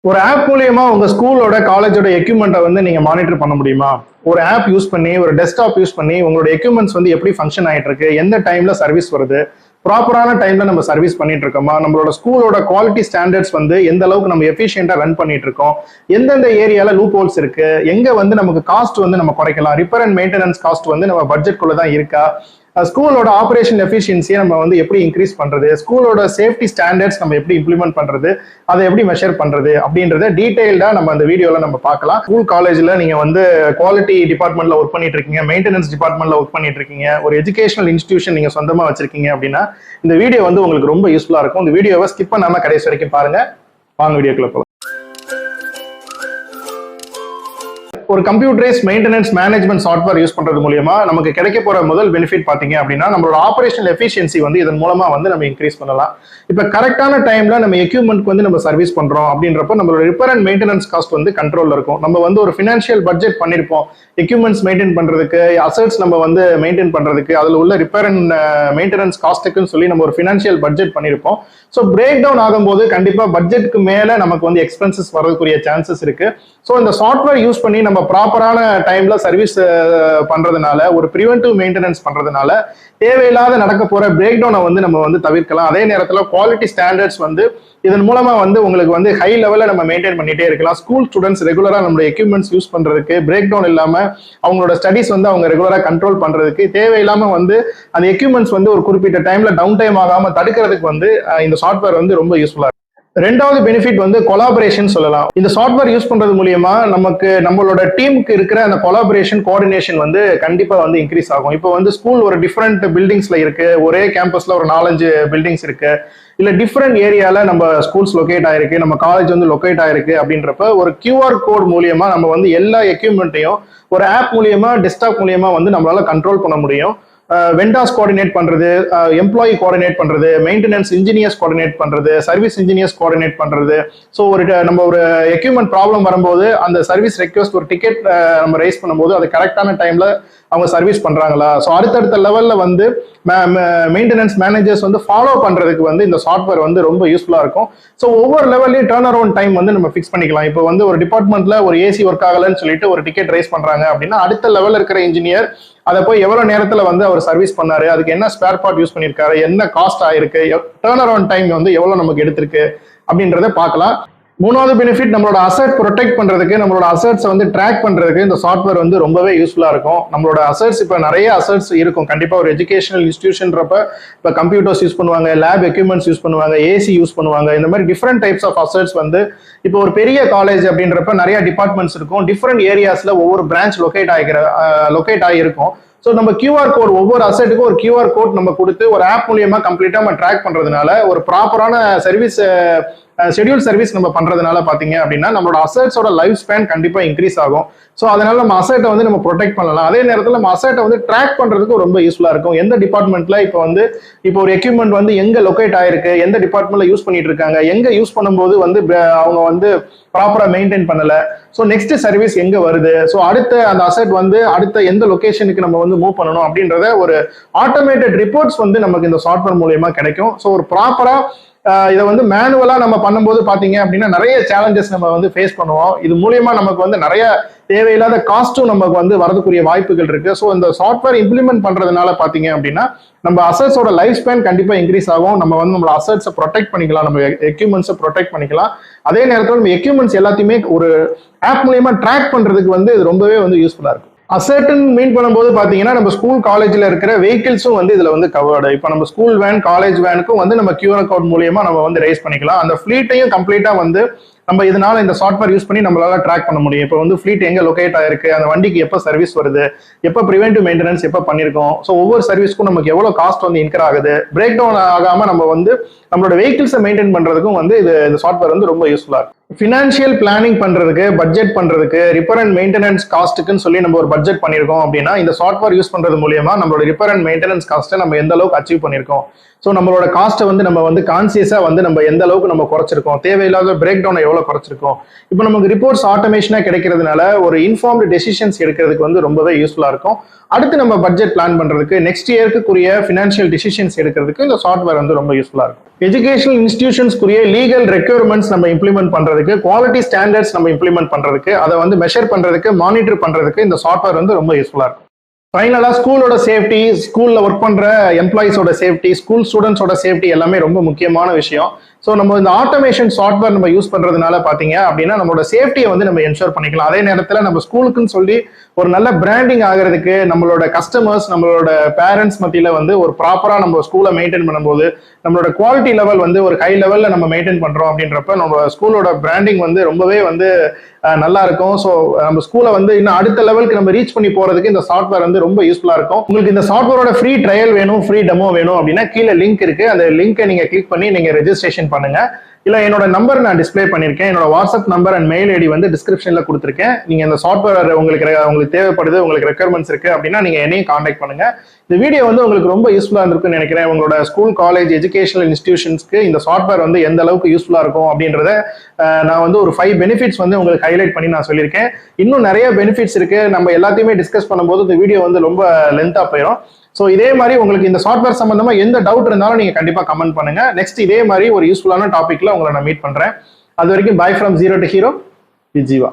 ஒரு ஆப் மூலியமா உங்க ஸ்கூலோட காலேஜோட எக்யூப்மெண்ட்டை வந்து நீங்க மானிட்டர் பண்ண முடியுமா? ஒரு ஆப் யூஸ் பண்ணி ஒரு டெஸ்க்டாப் யூஸ் பண்ணி உங்களோட எக்யூப்மெண்ட்ஸ் வந்து எப்படி ஃபங்க்ஷன் ஆயிட்டு இருக்கு, எந்த டைம்ல சர்வீஸ் வருது, ப்ராப்பரான டைம்ல நம்ம சர்வீஸ் பண்ணிட்டு இருக்கோமா, நம்மளோட ஸ்கூலோட குவாலிட்டி ஸ்டாண்டர்ட்ஸ் வந்து எந்த அளவுக்கு நம்ம எஃபிஷியன்டா ரன் பண்ணிட்டு இருக்கோம், எந்தெந்த ஏரியால லூப் ஹோல்ஸ் இருக்கு, எங்க வந்து நமக்கு காஸ்ட் வந்து நம்ம குறைக்கலாம், ரிப்பேர் அண்ட் மெயின்டெனன்ஸ் காஸ்ட் வந்து நம்ம பட்ஜெட்குள்ள தான் இருக்கா, ஸ்கூலோட ஆபரேஷன் எஃபிஷியன்சியை நம்ம வந்து எப்படி இன்க்ரீஸ் பண்றது, ஸ்கூலோட சேஃப்டி ஸ்டாண்டர்ட்ஸ் நம்ம எப்படி இம்ப்ளிமெண்ட் பண்றது, அதை எப்படி மெஷர் பண்றது அப்படின்றத டீடைல்டா நம்ம அந்த வீடியோல நம்ம பார்க்கலாம். ஸ்கூல் காலேஜ்ல நீங்க வந்து குவாலிட்டி டிபார்ட்மெண்ட்ல ஒர்க் பண்ணிட்டு இருக்கீங்க, மெயின்டெனன்ஸ் டிபார்ட்மெண்ட்ல ஒர்க் பண்ணிட்டு இருக்கீங்க, ஒரு எஜுகேஷனல் இன்ஸ்டிடியூஷன் நீங்க சொந்தமா வச்சிருக்கீங்க அப்படின்னா இந்த வீடியோ வந்து உங்களுக்கு ரொம்ப யூஸ்ஃபுல்லா இருக்கும். இந்த வீடியோவை ஸ்கிப் பண்ணாம கடைசி வரைக்கும் பாருங்க. வாங்க வீடியோக்குள்ள போகலாம். ஒரு computerise maintenance management software use பண்றது மூலமா நமக்கு கிடைக்க போற முதல் பெனிஃபிட் பாத்தீங்க அப்படின்னா நம்மளோட ஆபரேஷனல் எஃபிஷியன்சி வந்து இதன் மூலமா வந்து நம்ம இன்க்ரீஸ் பண்ணலாம். இப்ப கரெக்டான டைம்ல நம்ம எக்யூப்மெண்ட்க்கு வந்து நம்ம சர்வீஸ் பண்றோம் அப்படின்றப்ப நம்மளோட ரிப்பேர் அண்ட் மெயின்டெனன்ஸ் காஸ்ட் வந்து கண்ட்ரோல்ல இருக்கும். நம்ம வந்து ஒரு ஃபினான்ஷியல் பட்ஜெட் பண்ணிருப்போம் எக்யூப்மெண்ட்ஸ் மெயின்டைன் பண்றதுக்கு, அசெட்ஸ் நம்ம வந்து மெயின்டைன் பண்றதுக்கு, அதுல உள்ள ரிப்பேர் அண்ட் மெயின்டெனன்ஸ் காஸ்ட்டுக்குன்னு சொல்லி நம்ம ஒரு ஃபினான்ஷியல் பட்ஜெட் பண்ணிருப்போம். ஸோ பிரேக் டவுன் ஆகும்போது கண்டிப்பா பட்ஜெட்க்கு மேல நமக்கு வந்து எக்ஸ்பென்சஸ் வரதுக்குரிய சான்சஸ் இருக்கு. ஸோ இந்த சாஃப்ட்வேர் யூஸ் பண்ணி நம்ம ப்ராப்பரான டைம்ல சர்வீஸ் பண்றதுனால, ஒரு ப்ரிவென்டிவ் மெயின்டெனன்ஸ் பண்றதுனால தேவையில்லாத நடக்க போற பிரேக் டவுனை வந்து நம்ம வந்து தவிர்க்கலாம். அதே நேரத்தில் குவாலிட்டி ஸ்டாண்டர்ட்ஸ் வந்து இதன் மூலமா வந்து உங்களுக்கு வந்து ஹை லெவலில் நம்ம மெயின்டைன் பண்ணிட்டே இருக்கலாம். ஸ்கூல் ஸ்டூடெண்ட்ஸ் ரெகுலரா நம்மளோட எக்யூப்மெண்ட்ஸ் யூஸ் பண்றதுக்கு, பிரேக் டவுன் இல்லாம அவங்களோட ஸ்டடிஸ் வந்து அவங்க ரெகுலரா கண்ட்ரோல் பண்றதுக்கு, தேவையில்லாம வந்து அந்த எக்யூப்மெண்ட்ஸ் வந்து ஒரு குறிப்பிட்ட டைம்ல டவுன் டைம் ஆகாம தடுக்கிறதுக்கு வந்து இந்த சாஃப்ட்வேர் வந்து ரொம்ப யூஸ்ஃபுல்லா இருக்கு. ரெண்டாவது பெனிஃபிட் வந்து கொலாபரேஷன் சொல்லலாம். இந்த சாஃப்ட்வேர் யூஸ் பண்றது மூலியமா நமக்கு நம்மளோட டீமுக்கு இருக்கிற அந்த கொலாபரேஷன் கோஆர்டினேஷன் வந்து கண்டிப்பா வந்து இன்க்ரீஸ் ஆகும். இப்போ வந்து ஸ்கூல் ஒரு டிஃப்ரெண்ட் பில்டிங்ஸ்ல இருக்கு, ஒரே கேம்பஸ்ல ஒரு 4-5 பில்டிங்ஸ் இருக்கு, இல்ல டிஃப்ரெண்ட் ஏரியால நம்ம ஸ்கூல்ஸ் லொகேட் ஆயிருக்கு, நம்ம காலேஜ் வந்து லொகேட் ஆயிருக்கு அப்படின்றப்ப ஒரு QR கோட் மூலியமா நம்ம வந்து எல்லா எக்யூப்மெண்ட்டையும் ஒரு ஆப் மூலியமா, டெஸ்க்டாப் மூலியமா வந்து நம்மளால கண்ட்ரோல் பண்ண முடியும். வெண்டாஸ் கோஆர்டினேட் பண்றது, எம்ப்ளாயி கோஆர்டினேட் பண்றது, மெயின்டெனன்ஸ் இன்ஜினியர்ஸ் கோஆர்டினேட் பண்றது, சர்வீஸ் இன்ஜினியர்ஸ் கோஆர்டினேட் பண்றது. ஸோ நம்ம ஒரு எக்யூப்மெண்ட் ப்ராப்ளம் வரும்போது அந்த சர்வீஸ் ரெக்வஸ்ட் ஒரு டிக்கெட் நம்ம ரைஸ் பண்ணும்போது அது கரெக்டான டைம்ல அவங்க சர்வீஸ் பண்றாங்களா, ஸோ அடுத்தடுத்த லெவல்ல வந்து மெயின்டெனன்ஸ் மேனேஜர்ஸ் வந்து ஃபாலோ பண்றதுக்கு வந்து இந்த சாஃப்ட்வேர் வந்து ரொம்ப யூஸ்ஃபுல்லா இருக்கும். ஸோ ஒவ்வொரு லெவல்லையும் டர்ன் அரௌண்ட் டைம் வந்து நம்ம ஃபிக்ஸ் பண்ணிக்கலாம். இப்போ வந்து ஒரு டிபார்ட்மெண்ட்ல ஒரு ஏசி ஒர்க் ஆகலன்னு சொல்லிட்டு ஒரு டிக்கெட் ரைஸ் பண்றாங்க அப்படின்னா அடுத்த லெவல்ல இருக்கிற இன்ஜினியர் அதை போய் எவ்வளவு நேரத்துல வந்து அவர் சர்வீஸ் பண்ணாரு, அதுக்கு என்ன ஸ்பேர் பார்ட் யூஸ் பண்ணிருக்காரு, என்ன காஸ்ட் ஆயிருக்கு, டர்ன் அரௌண்ட் டைம் வந்து எவ்வளவு நமக்கு எடுத்திருக்கு அப்படின்றத பார்க்கலாம். மூணாவது பெனிஃபிட் நம்மளோட அசெட் ப்ரொடெக்ட் பண்றதுக்கு, நம்மளோட அசெட்ஸ் வந்து ட்ராக் பண்றதுக்கு இந்த சாஃப்ட்வேர் வந்து ரொம்பவே யூஸ்ஃபுல்லா இருக்கும். நம்மளோட அசெட்ஸ் இப்போ நிறைய அசெட்ஸ் இருக்கும். கண்டிப்பா ஒரு எஜுகேஷனல் இன்ஸ்டிடியூஷன்றப்ப இப்போ கம்ப்யூட்டர்ஸ் யூஸ் பண்ணுவாங்க, லேப் எக்யூப்மெண்ட்ஸ் யூஸ் பண்ணுவாங்க, ஏசி யூஸ் பண்ணுவாங்க, இந்த மாதிரி டிஃப்ரெண்ட் டைப்ஸ் ஆஃப் அசெட்ஸ் வந்து இப்போ ஒரு பெரிய காலேஜ் அப்படின்றப்ப நிறைய டிபார்ட்மெண்ட்ஸ் இருக்கும், டிஃப்ரெண்ட் ஏரியாஸ்ல ஒவ்வொரு பிரான்ச் லொகேட் ஆகிருக்கும். ஸோ நம்ம QR கோட், ஒவ்வொரு அசெட்டுக்கும் ஒரு QR கோட் நம்ம கொடுத்து ஒரு ஆப் மூலியமா கம்ப்ளீட்டா நம்ம ட்ராக் பண்றதுனால ஒரு ப்ராப்பரான சர்வீஸ் ஷெட்யூல் சர்வீஸ் நம்ம பண்றதுனால பாத்தீங்க அப்படின்னா நம்மளோட அசெட்ஸோட லைஃப் ஸ்பேன் கண்டிப்பா இன்க்ரீஸ் ஆகும். ஸோ அதனால நம்ம அசெட்டை வந்து நம்ம ப்ரொடெக்ட் பண்ணலாம். அதே நேரத்தில் நம்ம அசெட்டை வந்து ட்ராக் பண்றதுக்கு ரொம்ப யூஸ்ஃபுல்லா இருக்கும். எந்த டிபார்ட்மெண்ட்ல இப்போ ஒரு எக்யூப்மெண்ட் வந்து எங்க லொகேட் ஆயிருக்கு, எந்த டிபார்ட்மெண்ட்ல யூஸ் பண்ணிட்டு இருக்காங்க, எங்க யூஸ் பண்ணும்போது வந்து அவங்க வந்து ப்ராப்பரா மெயின்டைன் பண்ணல, ஸோ நெக்ஸ்ட் சர்வீஸ் எங்க வருது, ஸோ அடுத்த அந்த அசெட் வந்து அடுத்த எந்த லொகேஷனுக்கு நம்ம வந்து மூவ் பண்ணணும் அப்படின்றத ஒரு ஆட்டோமேட்டட் ரிப்போர்ட்ஸ் வந்து நமக்கு இந்த சாஃப்ட்வேர் மூலியமா கிடைக்கும். ஸோ ஒரு ப்ராப்பரா இதை வந்து மேனுவலா நம்ம பண்ணும்போது பாத்தீங்க அப்படின்னா நிறைய சேலஞ்சஸ் நம்ம வந்து ஃபேஸ் பண்ணுவோம். இது மூலியமா நமக்கு வந்து நிறைய தேவையில்லாத காஸ்ட்டும் நமக்கு வந்து வரதுக்குரிய வாய்ப்புகள் இருக்கு. ஸோ இந்த சாஃப்ட்வேர் இம்ப்ளிமெண்ட் பண்றதுனால பாத்தீங்க அப்படின்னா நம்ம அசெட்ஸோட லைஃப் ஸ்பேன் கண்டிப்பா இன்க்ரீஸ் ஆகும். நம்ம வந்து நம்மளோட அசெட்ஸை ப்ரொடெக்ட் பண்ணிக்கலாம், நம்ம எக்யூப்மெண்ட்ஸை ப்ரொடெக்ட் பண்ணிக்கலாம். அதே நேரத்தில் நம்ம எக்யூப்மெண்ட்ஸ் எல்லாத்தையுமே ஒரு ஆப் மூலியமா ட்ராக் பண்றதுக்கு வந்து இது ரொம்பவே வந்து யூஸ்ஃபுல்லா இருக்கும். அசெட்னு மீன் பண்ணும்போது பாத்தீங்கன்னா நம்ம ஸ்கூல் காலேஜ்ல இருக்கிற வெஹிக்கிள்ஸும் வந்து இதுல வந்து கவர்டு. இப்போ நம்ம ஸ்கூல் வேன், காலேஜ் வேனுக்கும் வந்து நம்ம QR கோட் மூலியமா நம்ம வந்து ரைஸ் பண்ணிக்கலாம். அந்த ஃபிளீட்டையும் கம்ப்ளீட்டா வந்து நம்ம இதனால இந்த சாஃப்ட்வேர் யூஸ் பண்ணி நம்மளால ட்ராக் பண்ண முடியும். இப்போ வந்து ஃபிளீட் எங்க லொகேட் ஆயிருக்கு, அந்த வண்டிக்கு எப்போ சர்வீஸ் வருது, எப்போ ப்ரிவென்டிவ் மெயின்டெனன்ஸ் எப்போ பண்ணிருக்கோம், ஸோ ஒவ்வொரு சர்வீஸ்க்கும் நமக்கு எவ்வளவு காஸ்ட் வந்து இன்கர் ஆகுது, பிரேக் டவுன் ஆகாம நம்ம வந்து நம்மளோட வெஹிக்கிள்ஸை மெயின்டைன் பண்றதுக்கும் வந்து இந்த சாஃப்ட்வேர் வந்து ரொம்ப யூஸ்ஃபுல்லா இருக்கும். ஃபினான்ஷியல் பிளானிங் பண்றதுக்கு, பட்ஜெட் பண்றதுக்கு, ரிப்பேர் அண்ட் மெயின்டெனன்ஸ் காஸ்ட்டுக்குன்னு சொல்லி நம்ம ஒரு பட்ஜெட் பண்ணிருக்கோம் அப்படின்னா இந்த சாஃப்ட்வேர் யூஸ் பண்றது மூலியமா நம்மளோட ரிப்பேர் அண்ட் மெயின்டெனன்ஸ் காஸ்ட்டை நம்ம எந்த அளவுக்கு அச்சீவ் பண்ணிருக்கோம், ஸோ நம்மளோட காஸ்ட்டை வந்து நம்ம வந்து கான்சியஸா வந்து நம்ம எந்த அளவுக்கு நம்ம குறைச்சிருக்கோம், தேவையில்லாத பிரேக் டவுனை எவ்வளவு எவ்வளவு குறைச்சிருக்கோம். இப்போ நமக்கு ரிப்போர்ட்ஸ் ஆட்டோமேஷனா கிடைக்கிறதுனால ஒரு இன்ஃபார்ம்டு டெசிஷன்ஸ் எடுக்கிறதுக்கு வந்து ரொம்பவே யூஸ்ஃபுல்லா இருக்கும். அடுத்து நம்ம பட்ஜெட் பிளான் பண்றதுக்கு, நெக்ஸ்ட் இயர்க்குரிய ஃபினான்ஷியல் டிசிஷன்ஸ் எடுக்கிறதுக்கு இந்த சாஃப்ட்வேர் வந்து ரொம்ப யூஸ்ஃபுல்லா இருக்கும். எஜுகேஷனல் இன்ஸ்டிடியூஷன்ஸ்க்குரிய லீகல் ரெக்யர்மெண்ட்ஸ் நம்ம இம்ப்ளிமெண்ட் பண்றதுக்கு, குவாலிட்டி ஸ்டாண்டர்ட்ஸ் நம்ம இம்ப்ளிமெண்ட் பண்றதுக்கு, அதை வந்து மெஷர் பண்றதுக்கு, மானிட்டர் பண்றதுக்கு இந்த சாஃப்ட்வேர் வந்து ரொம்ப யூஸ்ஃபுல்லா இருக்கும். ஃபைனலா ஸ்கூலோட சேஃப்டி, ஸ்கூல்ல ஒர்க் பண்ற எம்ப்ளாயிஸோட சேஃப்டி, ஸ்கூல் ஸ்டூடெண்ட்ஸோட சேஃப்டி எல்லாமே ரொம்ப முக்கியமான விஷயம். ஸோ நம்ம இந்த ஆட்டோமேஷன் சாஃப்ட்வேர் நம்ம யூஸ் பண்றதுனால பாத்தீங்க அப்படின்னா நம்மளோட சேஃப்டியை வந்து நம்ம என்ஷோர் பண்ணிக்கலாம். அதே நேரத்தில் நம்ம ஸ்கூலுக்குன்னு சொல்லி ஒரு நல்ல பிராண்டிங் ஆகிறதுக்கு, நம்மளோட கஸ்டமர்ஸ், நம்மளோட பேரண்ட்ஸ் மத்தியில வந்து ஒரு ப்ராப்பரா நம்ம ஸ்கூலை மெயின்டைன் பண்ணும்போது நம்மளோட குவாலிட்டி லெவல் வந்து ஒரு ஹை லெவல்ல நம்ம மெயின்டைன் பண்றோம் அப்படின்றப்ப நம்ம ஸ்கூலோட பிராண்டிங் வந்து ரொம்பவே வந்து நல்லா இருக்கும். ஸோ நம்ம ஸ்கூலை வந்து இன்னும் அடுத்த லெவலுக்கு நம்ம ரீச் பண்ணி போறதுக்கு இந்த சாஃப்ட்வேர் வந்து ரொம்ப யூஸ்ஃபுல்லா இருக்கும். உங்களுக்கு இந்த சாஃப்ட்வேரோட ஃப்ரீ ட்ரையல் வேணும், ஃப்ரீ டெமோ வேணும் அப்படின்னா கீழே லிங்க் இருக்கு. அந்த லிங்கை நீங்க கிளிக் பண்ணி நீங்க ரெஜிஸ்ட்ரேஷன் பண்ணுங்க. இல்ல என்னோட நம்பர் நான் டிஸ்பிளே பண்ணிருக்கேன். என்னோட WhatsApp number and mail ID வந்து டிஸ்கிரிப்ஷன்ல கொடுத்துருக்கேன். நீங்க இந்த சாஃப்ட்வேர் உங்களுக்கு தேவைப்படுது, உங்களுக்கு ரெக்யர்மெண்ட்ஸ் இருக்கு அப்படின்னா நீங்க என்னையும் கான்டாக்ட் பண்ணுங்க. இந்த வீடியோ வந்து உங்களுக்கு ரொம்ப யூஸ்ஃபுல்லா இருந்திருக்குன்னு நினைக்கிறேன். உங்களோட ஸ்கூல், காலேஜ், எஜுகேஷனல் இன்ஸ்டிடியூஷன்ஸ்க்கு இந்த சாஃப்ட்வேர் வந்து எந்த அளவுக்கு யூஸ்ஃபுல்லா இருக்கும் அப்படின்றத நான் வந்து ஒரு 5 பெனிஃபிட்ஸ் வந்து உங்களுக்கு ஹைலைட் பண்ணி நான் சொல்லியிருக்கேன். இன்னும் நிறைய பெனிஃபிட்ஸ் இருக்கு. நம்ம எல்லாத்தையுமே டிஸ்கஸ் பண்ணும்போது இந்த வீடியோ வந்து ரொம்ப லென்த்தா போயிடும். ஸோ இதே மாதிரி உங்களுக்கு இந்த சாஃப்ட்வேர் சம்பந்தமா எந்த டவுட் இருந்தாலும் நீங்க கண்டிப்பா கமெண்ட் பண்ணுங்க. நெக்ஸ்ட் இதே மாதிரி ஒரு யூஸ்ஃபுல்லான டாபிக்ல உங்களை நான் மீட் பண்றேன். அது வரைக்கும் by from zero to hero with Jeeva.